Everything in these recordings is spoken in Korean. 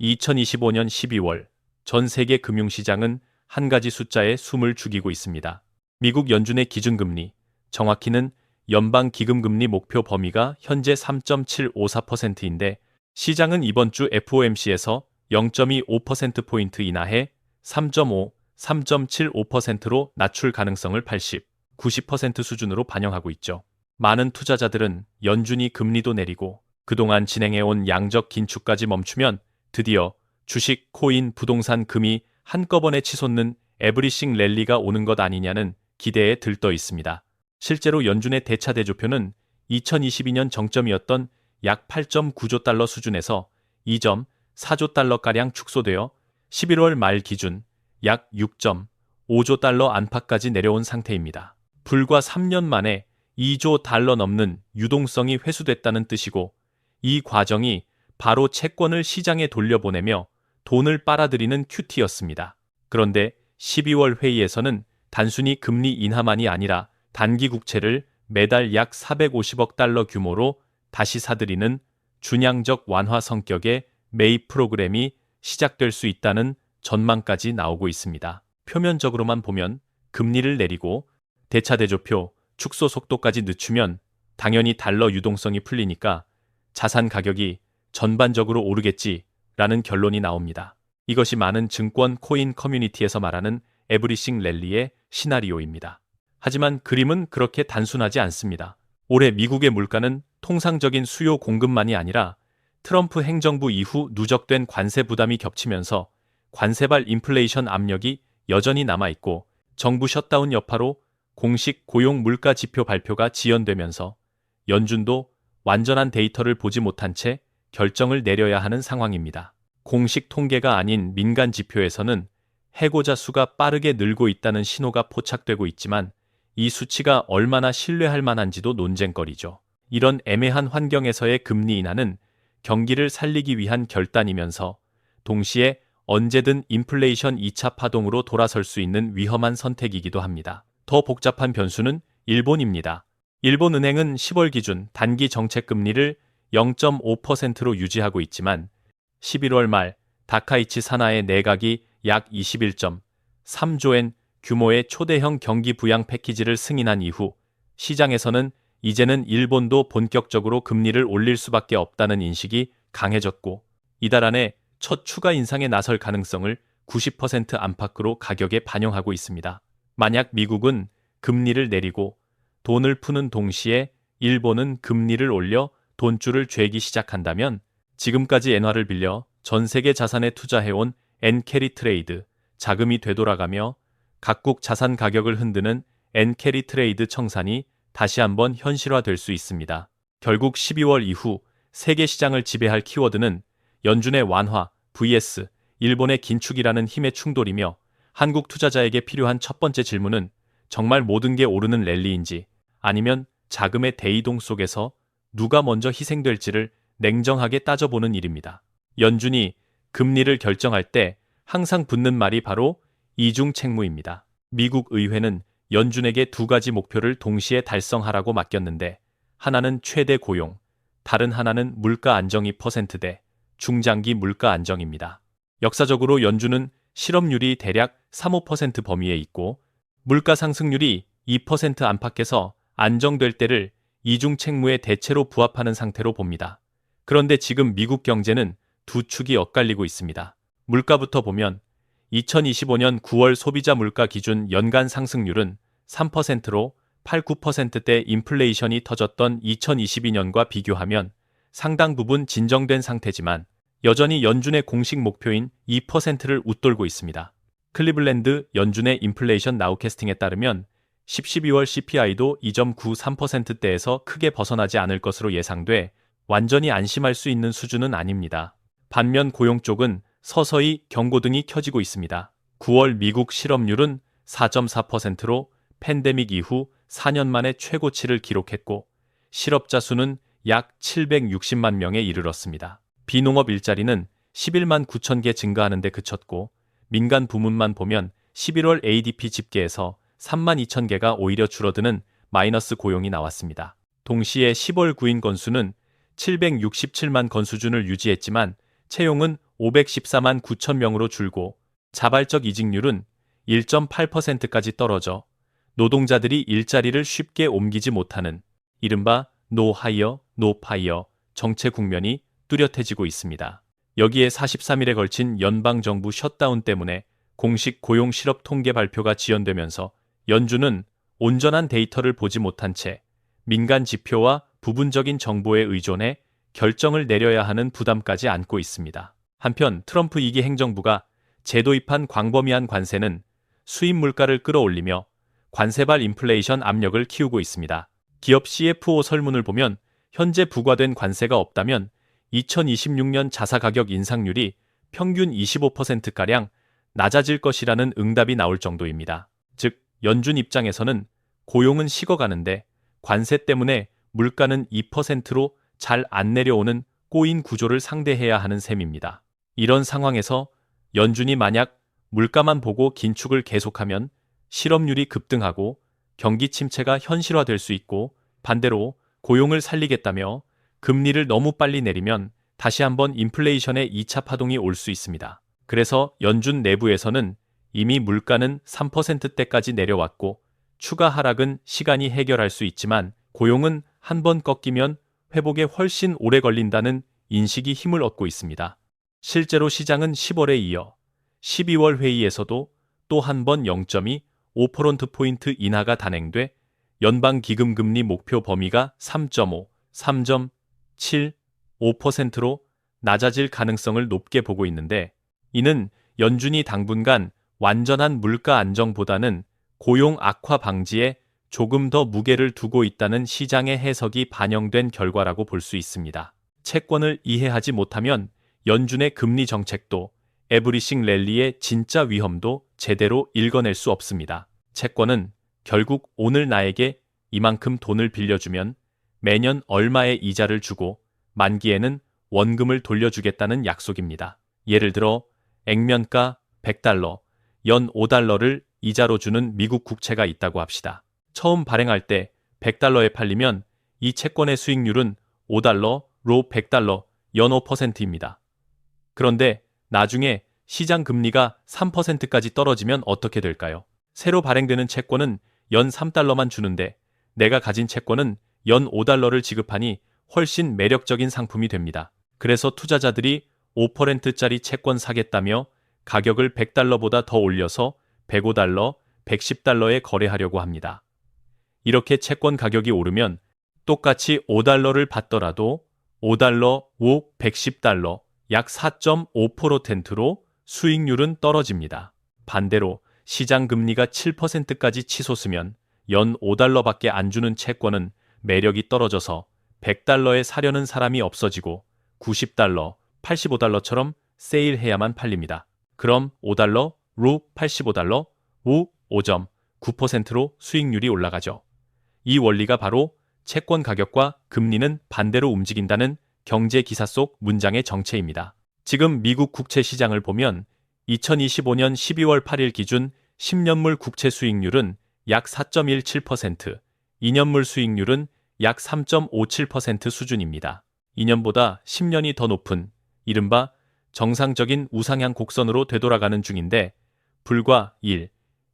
2025년 12월 전 세계 금융시장은 한 가지 숫자에 숨을 죽이고 있습니다. 미국 연준의 기준금리, 정확히는 연방기금금리 목표 범위가 현재 3.754%인데 시장은 이번 주 FOMC에서 0.25%포인트 인하해 3.5, 3.75%로 낮출 가능성을 80, 90% 수준으로 반영하고 있죠. 많은 투자자들은 연준이 금리도 내리고 그동안 진행해온 양적 긴축까지 멈추면 드디어 주식, 코인, 부동산, 금이 한꺼번에 치솟는 에브리싱 랠리가 오는 것 아니냐는 기대에 들떠 있습니다. 실제로 연준의 대차대조표는 2022년 정점이었던 약 8.9조 달러 수준에서 2.4조 달러가량 축소되어 11월 말 기준 약 6.5조 달러 안팎까지 내려온 상태입니다. 불과 3년 만에 2조 달러 넘는 유동성이 회수됐다는 뜻이고 이 과정이 바로 채권을 시장에 돌려보내며 돈을 빨아들이는 큐티였습니다. 그런데 12월 회의에서는 단순히 금리 인하만이 아니라 단기 국채를 매달 약 450억 달러 규모로 다시 사들이는 준양적 완화 성격의 매입 프로그램이 시작될 수 있다는 전망까지 나오고 있습니다. 표면적으로만 보면 금리를 내리고 대차대조표 축소 속도까지 늦추면 당연히 달러 유동성이 풀리니까 자산 가격이 전반적으로 오르겠지라는 결론이 나옵니다. 이것이 많은 증권 코인 커뮤니티에서 말하는 에브리싱 랠리의 시나리오입니다. 하지만 그림은 그렇게 단순하지 않습니다. 올해 미국의 물가는 통상적인 수요 공급만이 아니라 트럼프 행정부 이후 누적된 관세 부담이 겹치면서 관세발 인플레이션 압력이 여전히 남아있고 정부 셧다운 여파로 공식 고용 물가 지표 발표가 지연되면서 연준도 완전한 데이터를 보지 못한 채 결정을 내려야 하는 상황입니다. 공식 통계가 아닌 민간 지표에서는 해고자 수가 빠르게 늘고 있다는 신호가 포착되고 있지만 이 수치가 얼마나 신뢰할 만한지도 논쟁거리죠. 이런 애매한 환경에서의 금리 인하는 경기를 살리기 위한 결단이면서 동시에 언제든 인플레이션 2차 파동으로 돌아설 수 있는 위험한 선택이기도 합니다. 더 복잡한 변수는 일본입니다. 일본은행은 10월 기준 단기 정책금리를 0.5%로 유지하고 있지만 11월 말 다카이치 산하의 내각이 약 21.3조엔 규모의 초대형 경기 부양 패키지를 승인한 이후 시장에서는 이제는 일본도 본격적으로 금리를 올릴 수밖에 없다는 인식이 강해졌고 이달 안에 첫 추가 인상에 나설 가능성을 90% 안팎으로 가격에 반영하고 있습니다. 만약 미국은 금리를 내리고 돈을 푸는 동시에 일본은 금리를 올려 돈줄을 죄기 시작한다면 지금까지 엔화를 빌려 전 세계 자산에 투자해온 엔캐리 트레이드, 자금이 되돌아가며 각국 자산 가격을 흔드는 엔캐리 트레이드 청산이 다시 한번 현실화될 수 있습니다. 결국 12월 이후 세계 시장을 지배할 키워드는 연준의 완화 vs 일본의 긴축이라는 힘의 충돌이며 한국 투자자에게 필요한 첫 번째 질문은 정말 모든 게 오르는 랠리인지 아니면 자금의 대이동 속에서 누가 먼저 희생될지를 냉정하게 따져보는 일입니다. 연준이 금리를 결정할 때 항상 붙는 말이 바로 이중책무입니다. 미국 의회는 연준에게 두 가지 목표를 동시에 달성하라고 맡겼는데 하나는 최대 고용, 다른 하나는 물가 안정 2%대 중장기 물가 안정입니다. 역사적으로 연준은 실업률이 대략 3~5% 범위에 있고 물가 상승률이 2% 안팎에서 안정될 때를 이중책무의 대체로 부합하는 상태로 봅니다. 그런데 지금 미국 경제는 두 축이 엇갈리고 있습니다. 물가부터 보면 2025년 9월 소비자 물가 기준 연간 상승률은 3%로 8~9%대 인플레이션이 터졌던 2022년과 비교하면 상당 부분 진정된 상태지만 여전히 연준의 공식 목표인 2%를 웃돌고 있습니다. 클리블랜드 연준의 인플레이션 나우캐스팅에 따르면 10-12월 CPI도 2.93%대에서 크게 벗어나지 않을 것으로 예상돼 완전히 안심할 수 있는 수준은 아닙니다. 반면 고용 쪽은 서서히 경고등이 켜지고 있습니다. 9월 미국 실업률은 4.4%로 팬데믹 이후 4년 만에 최고치를 기록했고 실업자 수는 약 760만 명에 이르렀습니다. 비농업 일자리는 11만 9천 개 증가하는 데 그쳤고 민간 부문만 보면 11월 ADP 집계에서 3만 2천 개가 오히려 줄어드는 마이너스 고용이 나왔습니다. 동시에 10월 구인 건수는 767만 건 수준을 유지했지만 채용은 514만 9천 명으로 줄고 자발적 이직률은 1.8%까지 떨어져 노동자들이 일자리를 쉽게 옮기지 못하는 이른바 노 하이어, 노 파이어 정체 국면이 뚜렷해지고 있습니다. 여기에 43일에 걸친 연방정부 셧다운 때문에 공식 고용 실업 통계 발표가 지연되면서 연준은 온전한 데이터를 보지 못한 채 민간 지표와 부분적인 정보에 의존해 결정을 내려야 하는 부담까지 안고 있습니다. 한편 트럼프 2기 행정부가 재도입한 광범위한 관세는 수입 물가를 끌어올리며 관세발 인플레이션 압력을 키우고 있습니다. 기업 CFO 설문을 보면 현재 부과된 관세가 없다면 2026년 자사가격 인상률이 평균 25%가량 낮아질 것이라는 응답이 나올 정도입니다. 즉, 연준 입장에서는 고용은 식어가는데 관세 때문에 물가는 2%로 잘 안 내려오는 꼬인 구조를 상대해야 하는 셈입니다. 이런 상황에서 연준이 만약 물가만 보고 긴축을 계속하면 실업률이 급등하고 경기 침체가 현실화될 수 있고 반대로 고용을 살리겠다며 금리를 너무 빨리 내리면 다시 한번 인플레이션의 2차 파동이 올 수 있습니다. 그래서 연준 내부에서는 이미 물가는 3%대까지 내려왔고 추가 하락은 시간이 해결할 수 있지만 고용은 한 번 꺾이면 회복에 훨씬 오래 걸린다는 인식이 힘을 얻고 있습니다. 실제로 시장은 10월에 이어 12월 회의에서도 또 한 번 0.25%포인트 인하가 단행돼 연방기금금리 목표 범위가 3.5, 3.75%로 낮아질 가능성을 높게 보고 있는데 이는 연준이 당분간 완전한 물가 안정보다는 고용 악화 방지에 조금 더 무게를 두고 있다는 시장의 해석이 반영된 결과라고 볼 수 있습니다. 채권을 이해하지 못하면 연준의 금리 정책도 에브리싱 랠리의 진짜 위험도 제대로 읽어낼 수 없습니다. 채권은 결국 오늘 나에게 이만큼 돈을 빌려주면 매년 얼마의 이자를 주고 만기에는 원금을 돌려주겠다는 약속입니다. 예를 들어 액면가 100달러, 연 5달러를 이자로 주는 미국 국채가 있다고 합시다. 처음 발행할 때 100달러에 팔리면 이 채권의 수익률은 5달러로 100달러, 연 5%입니다. 그런데 나중에 시장 금리가 3%까지 떨어지면 어떻게 될까요? 새로 발행되는 채권은 연 3달러만 주는데 내가 가진 채권은 연 5달러를 지급하니 훨씬 매력적인 상품이 됩니다. 그래서 투자자들이 5%짜리 채권 사겠다며 가격을 100달러보다 더 올려서 105달러, 110달러에 거래하려고 합니다. 이렇게 채권 가격이 오르면 똑같이 5달러를 받더라도 5달러, 110달러, 약 4.5%로 수익률은 떨어집니다. 반대로 시장 금리가 7%까지 치솟으면 연 5달러밖에 안 주는 채권은 매력이 떨어져서 100달러에 사려는 사람이 없어지고 90달러, 85달러처럼 세일해야만 팔립니다. 그럼 5달러, 루 85달러, 우 5.9%로 수익률이 올라가죠. 이 원리가 바로 채권 가격과 금리는 반대로 움직인다는 경제 기사 속 문장의 정체입니다. 지금 미국 국채 시장을 보면 2025년 12월 8일 기준 10년물 국채 수익률은 약 4.17%, 2년물 수익률은 약 3.57% 수준입니다. 2년보다 10년이 더 높은 이른바 정상적인 우상향 곡선으로 되돌아가는 중인데 불과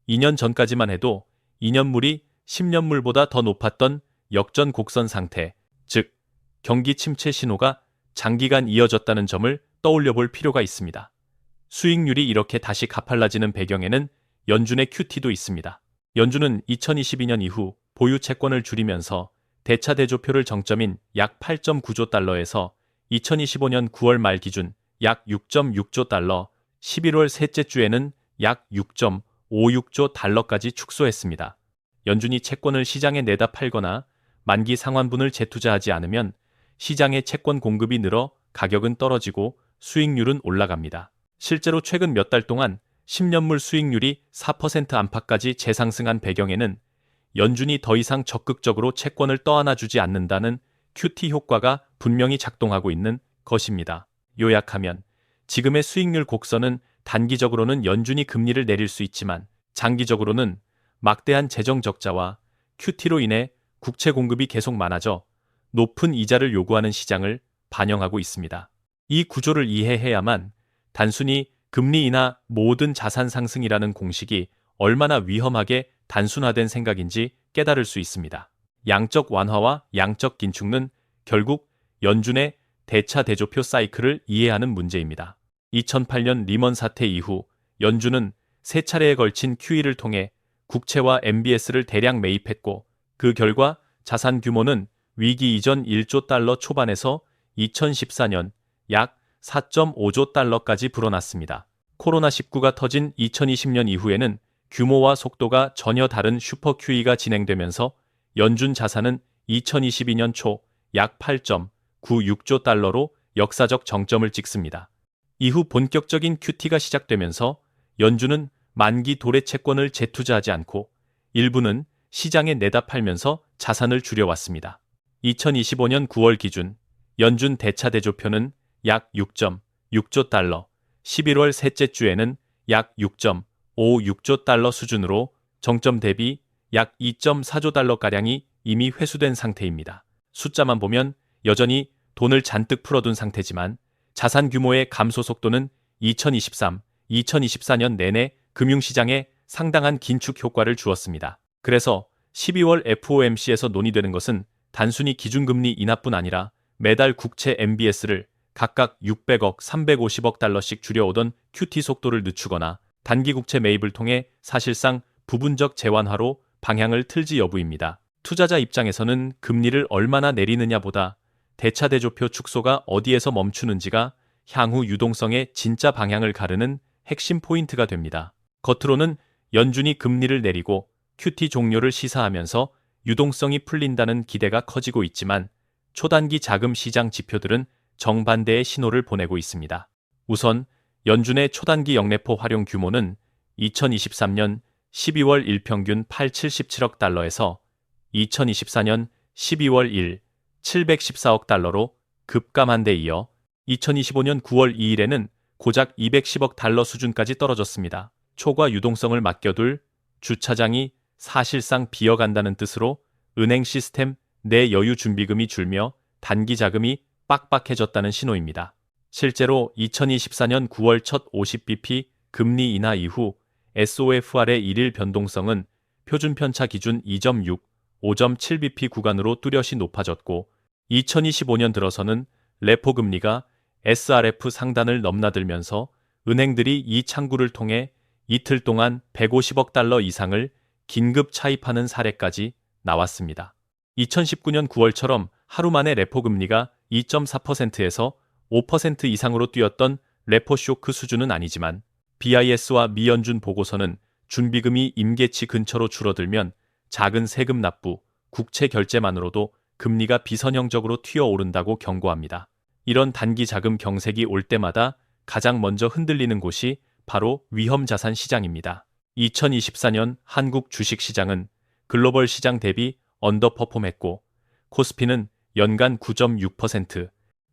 2년 전까지만 해도 2년물이 10년물보다 더 높았던 역전 곡선 상태, 즉 경기 침체 신호가 장기간 이어졌다는 점을 떠올려 볼 필요가 있습니다. 수익률이 이렇게 다시 가팔라지는 배경에는 연준의 큐티도 있습니다. 연준은 2022년 이후 보유 채권을 줄이면서 대차대조표를 정점인 약 8.9조 달러에서 2025년 9월 말 기준 약 6.6조 달러, 11월 셋째 주에는 약 6.56조 달러까지 축소했습니다. 연준이 채권을 시장에 내다 팔거나 만기 상환분을 재투자하지 않으면 시장의 채권 공급이 늘어 가격은 떨어지고 수익률은 올라갑니다. 실제로 최근 몇 달 동안 10년물 수익률이 4% 안팎까지 재상승한 배경에는 연준이 더 이상 적극적으로 채권을 떠안아주지 않는다는 QT 효과가 분명히 작동하고 있는 것입니다. 요약하면 지금의 수익률 곡선은 단기적으로는 연준이 금리를 내릴 수 있지만 장기적으로는 막대한 재정 적자와 QT로 인해 국채 공급이 계속 많아져 높은 이자를 요구하는 시장을 반영하고 있습니다. 이 구조를 이해해야만 단순히 금리 인하 모든 자산 상승이라는 공식이 얼마나 위험하게 단순화된 생각인지 깨달을 수 있습니다. 양적 완화와 양적 긴축은 결국 연준의 대차 대조표 사이클을 이해하는 문제입니다. 2008년 리먼 사태 이후 연준은 세 차례에 걸친 QE를 통해 국채와 MBS를 대량 매입했고 그 결과 자산 규모는 위기 이전 1조 달러 초반에서 2014년 약 4.5조 달러까지 불어났습니다. 코로나19가 터진 2020년 이후에는 규모와 속도가 전혀 다른 슈퍼 QE가 진행되면서 연준 자산은 2022년 초 약 8.96조 달러로 역사적 정점을 찍습니다. 이후 본격적인 QT가 시작되면서 연준은 만기 도래 채권을 재투자하지 않고 일부는 시장에 내다 팔면서 자산을 줄여왔습니다. 2025년 9월 기준 연준 대차 대조표는 약 6.6조 달러, 11월 셋째 주에는 약 6.56조 달러 수준으로 정점 대비 약 2.4조 달러가량이 이미 회수된 상태입니다. 숫자만 보면 여전히 돈을 잔뜩 풀어둔 상태지만 자산 규모의 감소 속도는 2023, 2024년 내내 금융시장에 상당한 긴축 효과를 주었습니다. 그래서 12월 FOMC에서 논의되는 것은 단순히 기준금리 인하뿐 아니라 매달 국채 MBS를 각각 600억, 350억 달러씩 줄여오던 QT 속도를 늦추거나 단기 국채 매입을 통해 사실상 부분적 재완화로 방향을 틀지 여부입니다. 투자자 입장에서는 금리를 얼마나 내리느냐보다 대차 대조표 축소가 어디에서 멈추는지가 향후 유동성의 진짜 방향을 가르는 핵심 포인트가 됩니다. 겉으로는 연준이 금리를 내리고 QT 종료를 시사하면서 유동성이 풀린다는 기대가 커지고 있지만 초단기 자금 시장 지표들은 정반대의 신호를 보내고 있습니다. 우선 연준의 초단기 역레포 활용 규모는 2023년 12월 일평균 877억 달러에서 2024년 12월 1 714억 달러로 급감한 데 이어 2025년 9월 2일에는 고작 210억 달러 수준까지 떨어졌습니다. 초과 유동성을 맡겨둘 주차장이 사실상 비어간다는 뜻으로 은행 시스템 내 여유 준비금이 줄며 단기 자금이 빡빡해졌다는 신호입니다. 실제로 2024년 9월 첫 50bp 금리 인하 이후 SOFR의 일일 변동성은 표준 편차 기준 2.6, 5.7bp 구간으로 뚜렷이 높아졌고 2025년 들어서는 레포 금리가 SRF 상단을 넘나들면서 은행들이 이 창구를 통해 이틀 동안 150억 달러 이상을 긴급 차입하는 사례까지 나왔습니다. 2019년 9월처럼 하루 만에 레포 금리가 2.4%에서 5% 이상으로 뛰었던 레포 쇼크 수준은 아니지만 BIS와 미연준 보고서는 준비금이 임계치 근처로 줄어들면 작은 세금 납부, 국채 결제만으로도 금리가 비선형적으로 튀어오른다고 경고합니다. 이런 단기 자금 경색이 올 때마다 가장 먼저 흔들리는 곳이 바로 위험자산 시장입니다. 2024년 한국 주식시장은 글로벌 시장 대비 언더퍼폼했고 코스피는 연간 9.6%,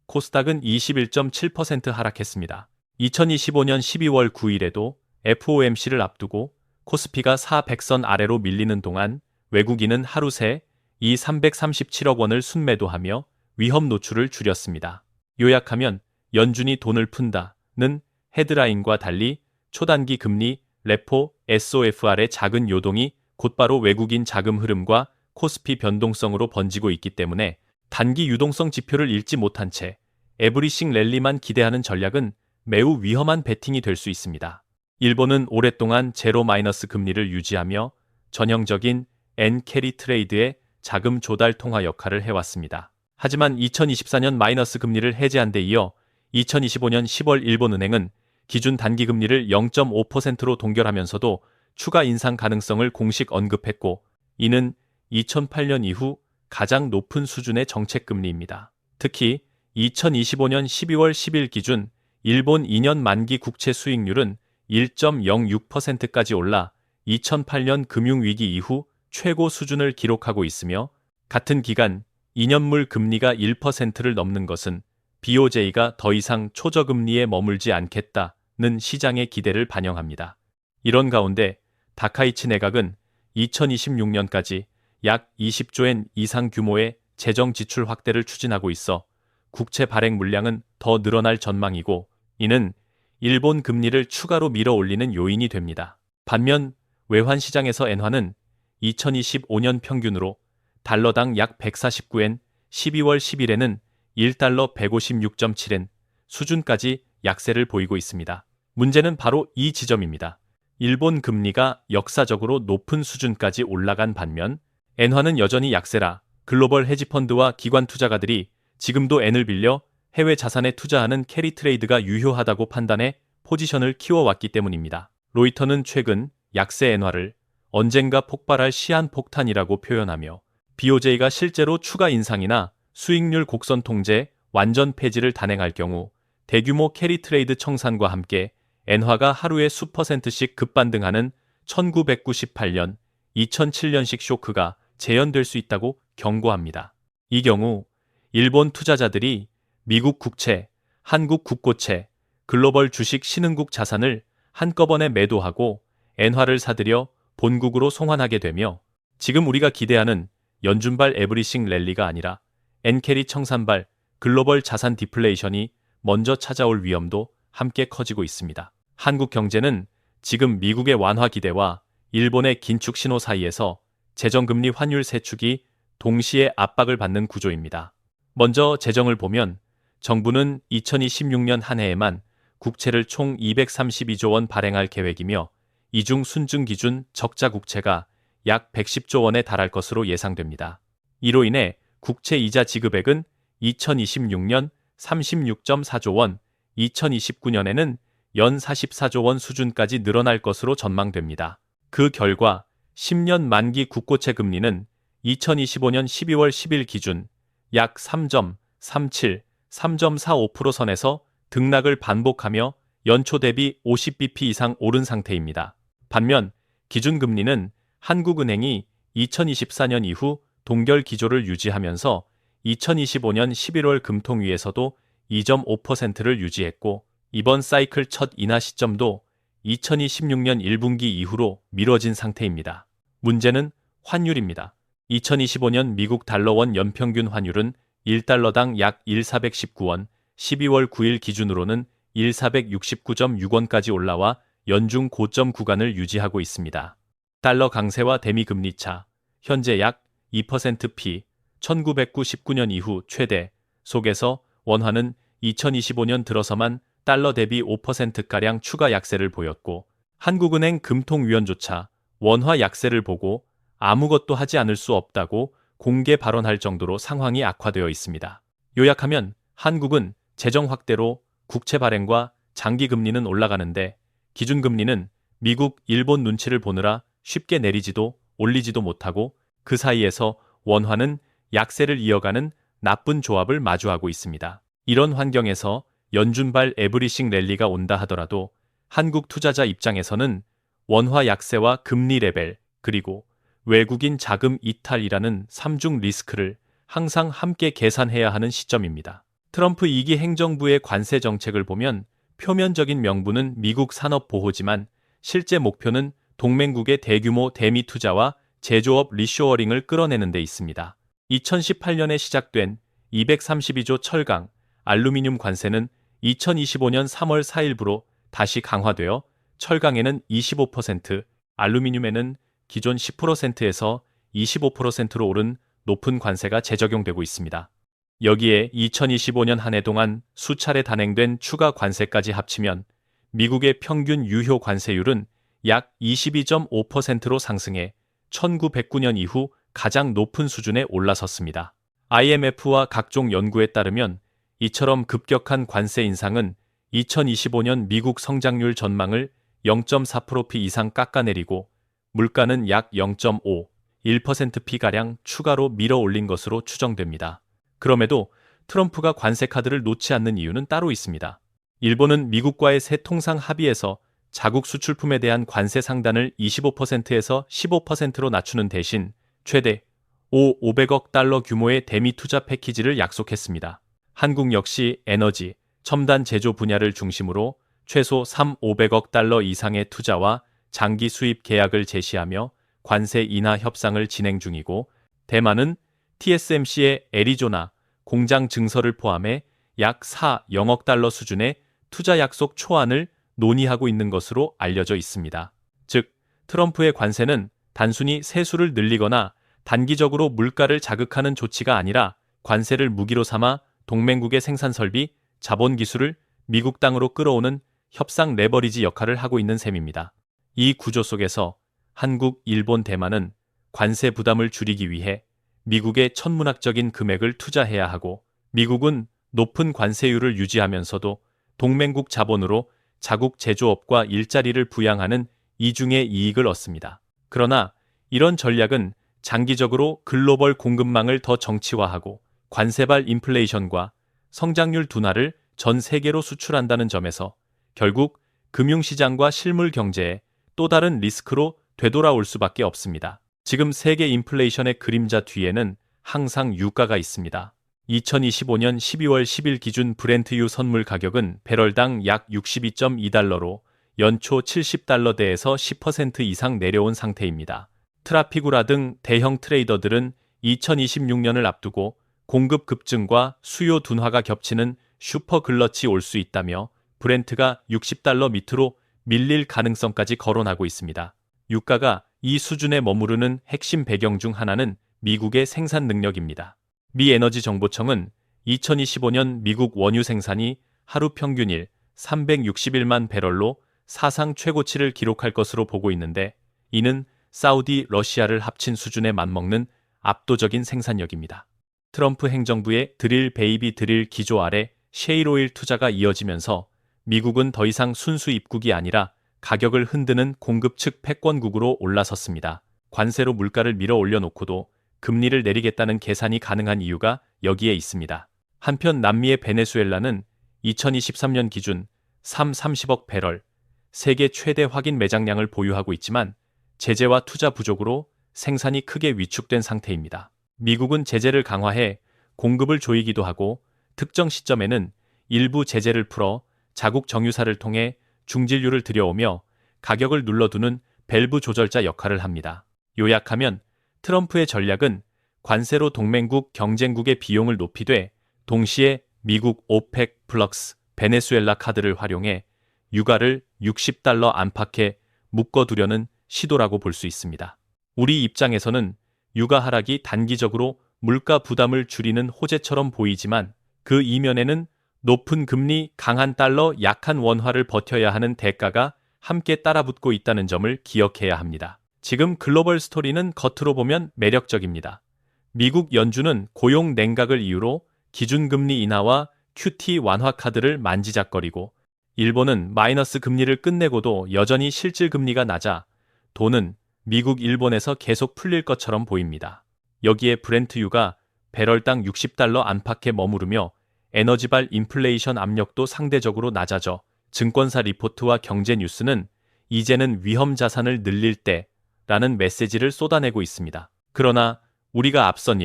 코스닥은 21.7% 하락했습니다. 2025년 12월 9일에도 FOMC를 앞두고 코스피가 400선 아래로 밀리는 동안 외국인은 하루 새 이 337억 원을 순매도하며 위험 노출을 줄였습니다. 요약하면 연준이 돈을 푼다는 헤드라인과 달리 초단기 금리, 레포, SOFR의 작은 요동이 곧바로 외국인 자금 흐름과 코스피 변동성으로 번지고 있기 때문에 단기 유동성 지표를 읽지 못한 채 에브리싱 랠리만 기대하는 전략은 매우 위험한 베팅이 될 수 있습니다. 일본은 오랫동안 제로 마이너스 금리를 유지하며 전형적인 N-캐리 트레이드의 자금 조달 통화 역할을 해왔습니다. 하지만 2024년 마이너스 금리를 해제한 데 이어 2025년 10월 일본은행은 기준 단기 금리를 0.5%로 동결하면서도 추가 인상 가능성을 공식 언급했고 이는 2008년 이후 가장 높은 수준의 정책금리입니다. 특히 2025년 12월 10일 기준 일본 2년 만기 국채 수익률은 1.06%까지 올라 2008년 금융위기 이후 최고 수준을 기록하고 있으며 같은 기간 2년물 금리가 1%를 넘는 것은 BOJ가 더 이상 초저금리에 머물지 않겠다는 시장의 기대를 반영합니다. 이런 가운데 다카이치 내각은 2026년까지 약 20조엔 이상 규모의 재정 지출 확대를 추진하고 있어 국채 발행 물량은 더 늘어날 전망이고 이는 일본 금리를 추가로 밀어 올리는 요인이 됩니다. 반면 외환 시장에서 엔화는 2025년 평균으로 달러당 약 149엔, 12월 10일에는 1달러 156.7엔 수준까지 약세를 보이고 있습니다. 문제는 바로 이 지점입니다. 일본 금리가 역사적으로 높은 수준까지 올라간 반면 엔화는 여전히 약세라 글로벌 헤지펀드와 기관 투자가들이 지금도 엔을 빌려 해외 자산에 투자하는 캐리 트레이드가 유효하다고 판단해 포지션을 키워왔기 때문입니다. 로이터는 최근 약세 엔화를 언젠가 폭발할 시한폭탄이라고 표현하며 BOJ가 실제로 추가 인상이나 수익률 곡선 통제, 완전 폐지를 단행할 경우 대규모 캐리 트레이드 청산과 함께 엔화가 하루에 수 %씩 급반등하는 1998년, 2007년식 쇼크가 재현될 수 있다고 경고합니다. 이 경우 일본 투자자들이 미국 국채, 한국 국고채, 글로벌 주식 신흥국 자산을 한꺼번에 매도하고 엔화를 사들여 본국으로 송환하게 되며 지금 우리가 기대하는 연준발 에브리싱 랠리가 아니라 엔캐리 청산발 글로벌 자산 디플레이션이 먼저 찾아올 위험도 함께 커지고 있습니다. 한국 경제는 지금 미국의 완화 기대와 일본의 긴축 신호 사이에서 재정금리 환율 세축이 동시에 압박을 받는 구조입니다. 먼저 재정을 보면 정부는 2026년 한 해에만 국채를 총 232조 원 발행할 계획이며 이중 순증 기준 적자 국채가 약 110조 원에 달할 것으로 예상됩니다. 이로 인해 국채 이자 지급액은 2026년 36.4조 원, 2029년에는 연 44조 원 수준까지 늘어날 것으로 전망됩니다. 그 결과 10년 만기 국고채 금리는 2025년 12월 10일 기준 약 3.37, 3.45% 선에서 등락을 반복하며 연초 대비 50bp 이상 오른 상태입니다. 반면 기준금리는 한국은행이 2024년 이후 동결 기조를 유지하면서 2025년 11월 금통위에서도 2.5%를 유지했고 이번 사이클 첫 인하 시점도 2026년 1분기 이후로 미뤄진 상태입니다. 문제는 환율입니다. 2025년 미국 달러원 연평균 환율은 1달러당 약 1,419원, 12월 9일 기준으로는 1,469.6원까지 올라와 연중 고점 구간을 유지하고 있습니다. 달러 강세와 대미 금리 차, 현재 약 2%피, 1999년 이후 최대 속에서 원화는 2025년 들어서만 달러 대비 5%가량 추가 약세를 보였고 한국은행 금통위원조차 원화 약세를 보고 아무것도 하지 않을 수 없다고 공개 발언할 정도로 상황이 악화되어 있습니다. 요약하면 한국은 재정 확대로 국채 발행과 장기 금리는 올라가는데 기준금리는 미국, 일본 눈치를 보느라 쉽게 내리지도 올리지도 못하고 그 사이에서 원화는 약세를 이어가는 나쁜 조합을 마주하고 있습니다. 이런 환경에서 연준발 에브리싱 랠리가 온다 하더라도 한국 투자자 입장에서는 원화 약세와 금리 레벨 그리고 외국인 자금 이탈이라는 3중 리스크를 항상 함께 계산해야 하는 시점입니다. 트럼프 2기 행정부의 관세 정책을 보면 표면적인 명분은 미국 산업 보호지만 실제 목표는 동맹국의 대규모 대미 투자와 제조업 리쇼어링을 끌어내는 데 있습니다. 2018년에 시작된 232조 철강, 알루미늄 관세는 2025년 3월 4일부로 다시 강화되어 철강에는 25%, 알루미늄에는 기존 10%에서 25%로 오른 높은 관세가 재적용되고 있습니다. 여기에 2025년 한 해 동안 수차례 단행된 추가 관세까지 합치면 미국의 평균 유효 관세율은 약 22.5%로 상승해 1909년 이후 가장 높은 수준에 올라섰습니다. IMF와 각종 연구에 따르면 이처럼 급격한 관세 인상은 2025년 미국 성장률 전망을 0.4%피 이상 깎아내리고 물가는 약 0.5, 1%피가량 추가로 밀어 올린 것으로 추정됩니다. 그럼에도 트럼프가 관세 카드를 놓지 않는 이유는 따로 있습니다. 일본은 미국과의 새 통상 합의에서 자국 수출품에 대한 관세 상단을 25%에서 15%로 낮추는 대신 최대 500억 달러 규모의 대미 투자 패키지를 약속했습니다. 한국 역시 에너지, 첨단 제조 분야를 중심으로 최소 500억 달러 이상의 투자와 장기 수입 계약을 제시하며 관세 인하 협상을 진행 중이고 대만은 TSMC의 애리조나 공장 증설을 포함해 약 4,000억 달러 수준의 투자 약속 초안을 논의하고 있는 것으로 알려져 있습니다. 즉, 트럼프의 관세는 단순히 세수를 늘리거나 단기적으로 물가를 자극하는 조치가 아니라 관세를 무기로 삼아 동맹국의 생산 설비, 자본 기술을 미국 땅으로 끌어오는 협상 레버리지 역할을 하고 있는 셈입니다. 이 구조 속에서 한국, 일본, 대만은 관세 부담을 줄이기 위해 미국에 천문학적인 금액을 투자해야 하고, 미국은 높은 관세율을 유지하면서도 동맹국 자본으로 자국 제조업과 일자리를 부양하는 이중의 이익을 얻습니다. 그러나 이런 전략은 장기적으로 글로벌 공급망을 더 정치화하고 관세발 인플레이션과 성장률 둔화를 전 세계로 수출한다는 점에서 결국 금융시장과 실물 경제에 또 다른 리스크로 되돌아올 수밖에 없습니다. 지금 세계 인플레이션의 그림자 뒤에는 항상 유가가 있습니다. 2025년 12월 10일 기준 브렌트유 선물 가격은 배럴당 약 62.2달러로 연초 70달러대에서 10% 이상 내려온 상태입니다. 트라피구라 등 대형 트레이더들은 2026년을 앞두고 공급 급증과 수요 둔화가 겹치는 슈퍼 글러치 올 수 있다며 브렌트가 60달러 밑으로 밀릴 가능성까지 거론하고 있습니다. 유가가 이 수준에 머무르는 핵심 배경 중 하나는 미국의 생산 능력입니다. 미 에너지 정보청은 2025년 미국 원유 생산이 하루 평균일 361만 배럴로 사상 최고치를 기록할 것으로 보고 있는데, 이는 사우디, 러시아를 합친 수준에 맞먹는 압도적인 생산력입니다. 트럼프 행정부의 드릴 베이비 드릴 기조 아래 셰일오일 투자가 이어지면서 미국은 더 이상 순수 입국이 아니라 가격을 흔드는 공급 측 패권국으로 올라섰습니다. 관세로 물가를 밀어 올려놓고도 금리를 내리겠다는 계산이 가능한 이유가 여기에 있습니다. 한편 남미의 베네수엘라는 2023년 기준 30억 배럴, 세계 최대 확인 매장량을 보유하고 있지만 제재와 투자 부족으로 생산이 크게 위축된 상태입니다. 미국은 제재를 강화해 공급을 조이기도 하고 특정 시점에는 일부 제재를 풀어 자국 정유사를 통해 중진류를 들여오며 가격을 눌러두는 밸브 조절자 역할을 합니다. 요약하면 트럼프의 전략은 관세로 동맹국 경쟁국의 비용을 높이되 동시에 미국 오펙 플러스 베네수엘라 카드를 활용해 유가를 60달러 안팎에 묶어두려는 시도라고 볼 수 있습니다. 우리 입장에서는 유가 하락이 단기적으로 물가 부담을 줄이는 호재처럼 보이지만 그 이면에는 높은 금리, 강한 달러, 약한 원화를 버텨야 하는 대가가 함께 따라붙고 있다는 점을 기억해야 합니다. 지금 글로벌 스토리는 겉으로 보면 매력적입니다. 미국 연준은 고용 냉각을 이유로 기준금리 인하와 QT 완화 카드를 만지작거리고, 일본은 마이너스 금리를 끝내고도 여전히 실질 금리가 낮아 돈은 미국, 일본에서 계속 풀릴 것처럼 보입니다. 여기에 브렌트유가 배럴당 60달러 안팎에 머무르며 에너지발 인플레이션 압력도 상대적으로 낮아져 증권사 리포트와 경제 뉴스는 이제는 위험 자산을 늘릴 때라는 메시지를 쏟아내고 있습니다. 그러나 우리가 앞선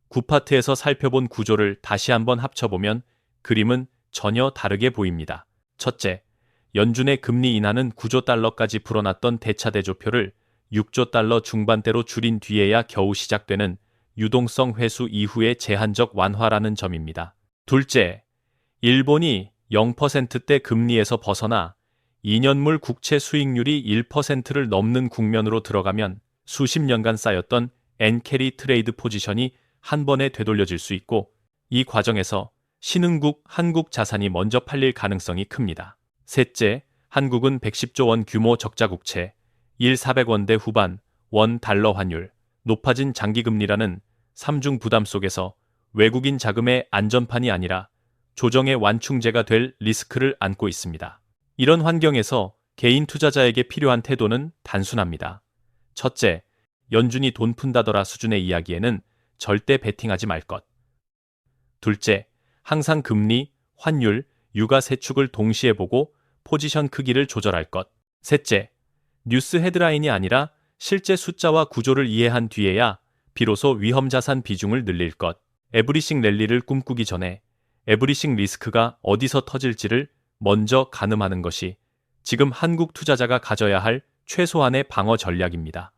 9파트에서 살펴본 구조를 다시 한번 합쳐보면 그림은 전혀 다르게 보입니다. 첫째, 연준의 금리 인하는 9조 달러까지 불어났던 대차대조표를 6조 달러 중반대로 줄인 뒤에야 겨우 시작되는 유동성 회수 이후의 제한적 완화라는 점입니다. 둘째, 일본이 0%대 금리에서 벗어나 2년물 국채 수익률이 1%를 넘는 국면으로 들어가면 수십 년간 쌓였던 엔캐리 트레이드 포지션이 한 번에 되돌려질 수 있고, 이 과정에서 신흥국 한국 자산이 먼저 팔릴 가능성이 큽니다. 셋째, 한국은 110조 원 규모 적자 국채, 1,400원대 후반, 원 달러 환율, 높아진 장기금리라는 삼중 부담 속에서 외국인 자금의 안전판이 아니라 조정의 완충제가 될 리스크를 안고 있습니다. 이런 환경에서 개인 투자자에게 필요한 태도는 단순합니다. 첫째, 연준이 돈 푼다더라 수준의 이야기에는 절대 베팅하지 말 것. 둘째, 항상 금리, 환율, 유가 세 축을 동시에 보고 포지션 크기를 조절할 것. 셋째, 뉴스 헤드라인이 아니라 실제 숫자와 구조를 이해한 뒤에야 비로소 위험자산 비중을 늘릴 것. 에브리싱 랠리를 꿈꾸기 전에 에브리싱 리스크가 어디서 터질지를 먼저 가늠하는 것이 지금 한국 투자자가 가져야 할 최소한의 방어 전략입니다.